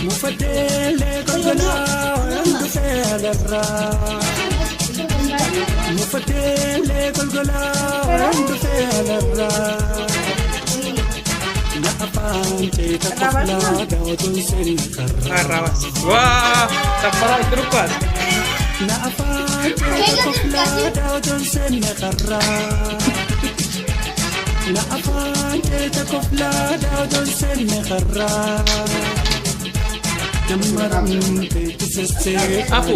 مفدل قلقنا وعند فعل الراح مفدل قلقنا وعند فعل الراح لا أفانتي تقفلا داودون سن كرا Wah, tapara terupas. لا أفانتي تقفلا داودون سن كرا لا أفانتي تقفلا داودون سن كرا Apu.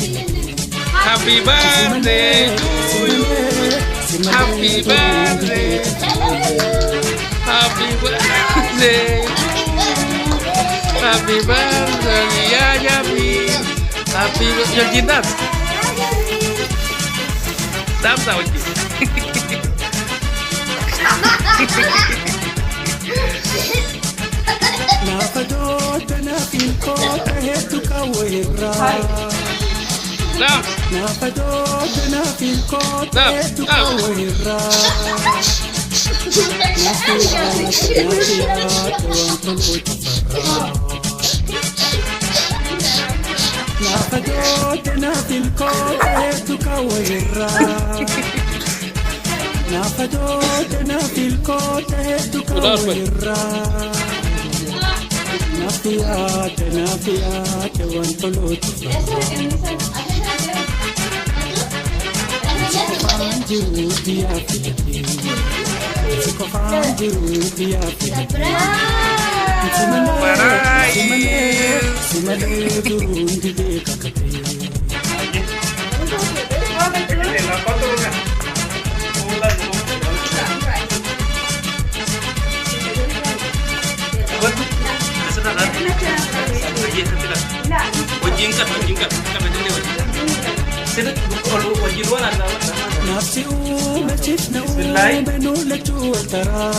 Happy birthday to you. Happy birthday. Happy birthday. Happy birthday ya Yamin. Happy birthday Jindat. Dám sao chị? نافدوتنا في الكوت هيتك وهرا نافدوتنا في الكوت هيتك وهرا نافدوتنا في الكوت هيتك وهرا نافدوتنا في الكوت هيتك وهرا نافيات وانطلوت فانجرودي يا فيدي فانجرودي يا فيدي سمالي دروندي ديكا كتير نفسي ومشيتنا ومنولة وترى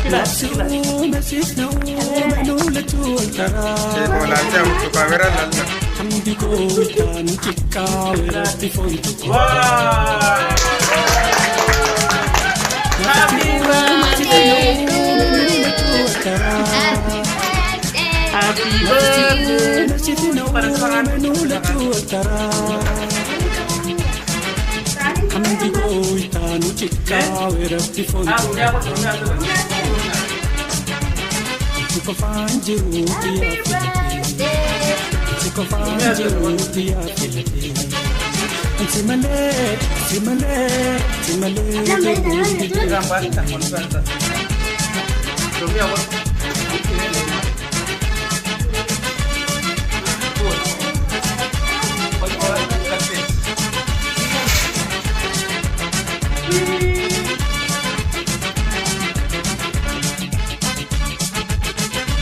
نفسي ومشيتنا ومنولة وترى حمدي قولتان تكا وراتي فونتك Happy birthday. Happy birthday. Pada seorang حمدي قولتان تكا وراتي فونتك فانجرودي يا فيلتي فانجرودي يا فيلتي سمالي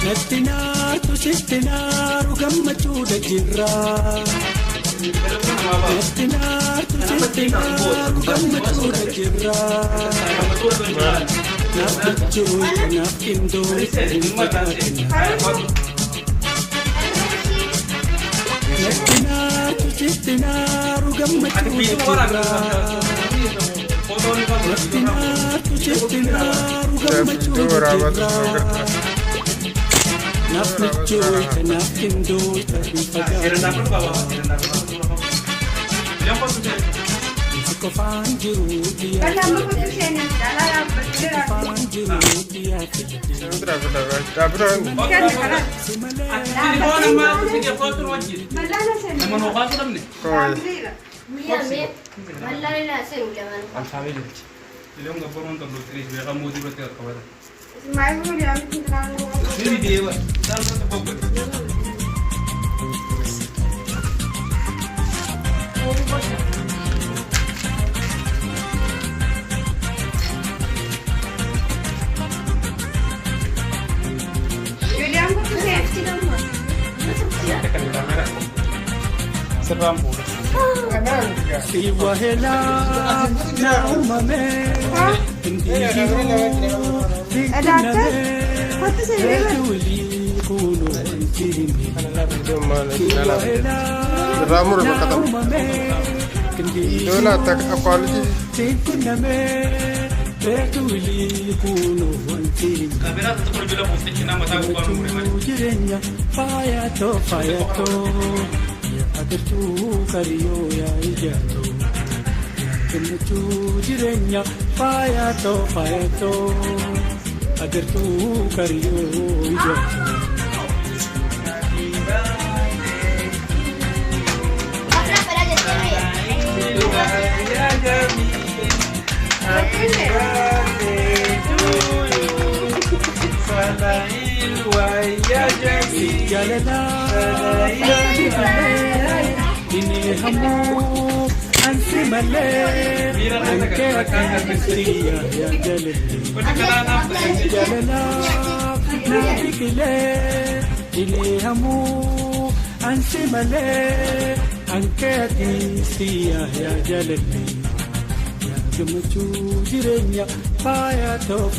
نتنار تشتنار وقمتو دجرا نتنار تشتنار وقمتو دجرا نفتجو نفتندو نتنار تشتنار وقمتو دجرا نتنار تشتنار وقمتو دجرا نفتجو نفتندو نتنار فانجرودي يا فانجرودي يا Si wahela na umame jirenya fayato agartu kariyo ya ijato kentu jirenya fayato agartu kariyo ijato ini hamu ansi male anke akasiya ya jalala na bikile ini hamu ansi male anke akasiya ya jalala Gumuchu jirenya fayato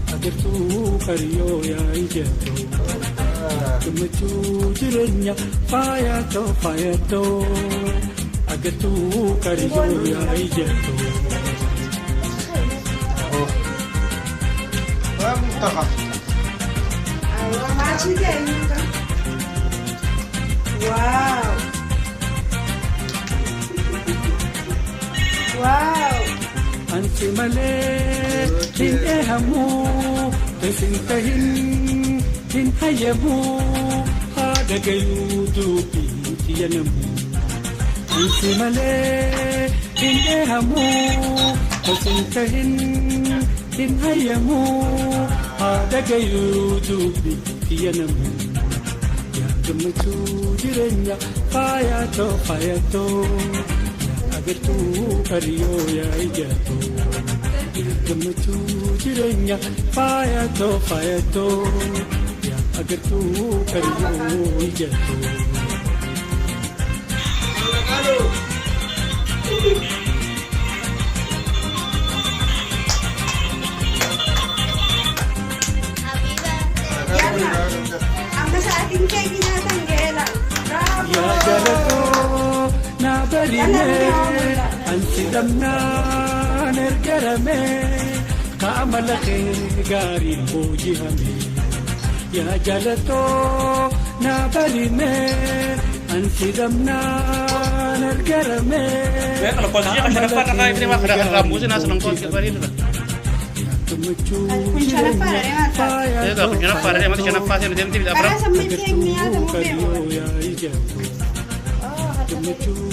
agartu kariyo ya ijato Gumuchu jirenya fayato agartu kariyo ya ijato Wow. Anti male hin ehamu besintahin hin hayamu hada gayudu biyanamu Anti male hin ehamu besintahin hin hayamu hada gayudu biyanamu Ya gumuchu jirenya fayato agartu kariyo ya ijato gumuchu jirenya fayato ya agartu kariyo ijato ya jalato na barine anti damna nergarame kamalake gari hojihame ya jalato na barine anti damna nergarame kalau posisinya kan dapat kakak ini mah ada rambutnya nasi nongkrong ke bari itu lah. Ya tak punya nafas dia mati nafas yang dia tidak pernah. Betul.